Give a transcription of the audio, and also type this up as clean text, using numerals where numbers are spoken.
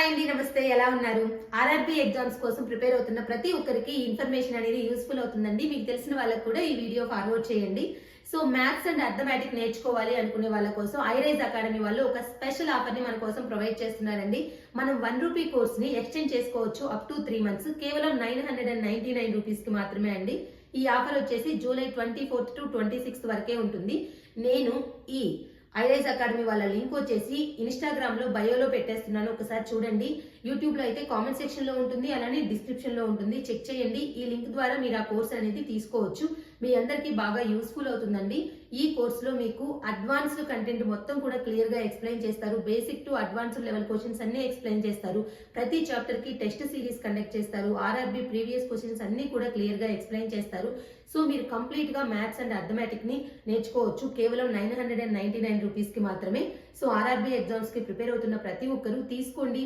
అండి నమస్తే ఎలా ఉన్నారు ఆర్ఆర్బీ ఎగ్జామ్స్ కోసం ప్రిపేర్ అవుతున్న ప్రతి ఒక్కరికి ఈ ఇన్ఫర్మేషన్ అనేది యూస్ఫుల్ అవుతుందండి మీకు తెలిసిన వాళ్ళకి కూడా ఈ వీడియో ఫార్వర్డ్ చేయండి సో మ్యాథ్స్ అండ్ అర్థమెటిక్ నేర్చుకోవాలి అనుకునే వాళ్ళ కోసం ఐరైజ్ అకాడమీ వాళ్ళు ఒక స్పెషల్ ఆఫర్ ని మన కోసం ప్రొవైడ్ చేస్తున్నారండి మనం ₹1 కోర్స్ ని ఎక్స్టెండ్ చేసుకోవచ్చు అప్ టు 3 మంత్స్ కేవలం 999 రూపీస్ కి మాత్రమే అండి ఈ ఆఫర్ వచ్చేసి జూలై 24th to 26th వరకే ఉంటుంది నేను ఈ ఐరైజ్ అకాడమీ వాళ్ళ లింక్ వచ్చేసి ఇన్స్టాగ్రామ్ లో బయోలో పెట్టేస్తున్నాను ఒకసారి చూడండి యూట్యూబ్ లో అయితే కామెంట్ సెక్షన్ లో ఉంటుంది అలానే డిస్క్రిప్షన్ లో ఉంటుంది చెక్ చేయండి ఈ లింక్ ద్వారా మీరు ఆ కోర్స్ అనేది తీసుకోవచ్చు మీ అందరికీ బాగా యూస్ఫుల్ అవుతుందండి ఈ కోర్స్ లో మీకు అడ్వాన్స్డ్ కంటెంట్ మొత్తం కూడా క్లియర్ గా ఎక్స్ప్లెయిన్ చేస్తారు basic to advanced level questions అన్ని ఎక్స్ప్లెయిన్ చేస్తారు ప్రతి చాప్టర్ కి టెస్ట్ సిరీస్ కండక్ట్ చేస్తారు ఆర్ఆర్బీ ప్రీవియస్ క్వశ్చన్స్ అన్ని కూడా క్లియర్ గా ఎక్స్ప్లెయిన్ చేస్తారు సో మీరు కంప్లీట్ గా మ్యాథ్స్ అండ్ అర్థమెటిక్ ని నేర్చుకోవచ్చు కేవలం 999 రూపీస్ కి మాత్రమే సో ఆర్ఆర్బీ ఎగ్జామ్స్ కి ప్రిపేర్ అవుతున్న ప్రతి ఒక్కరు తీసుకోండి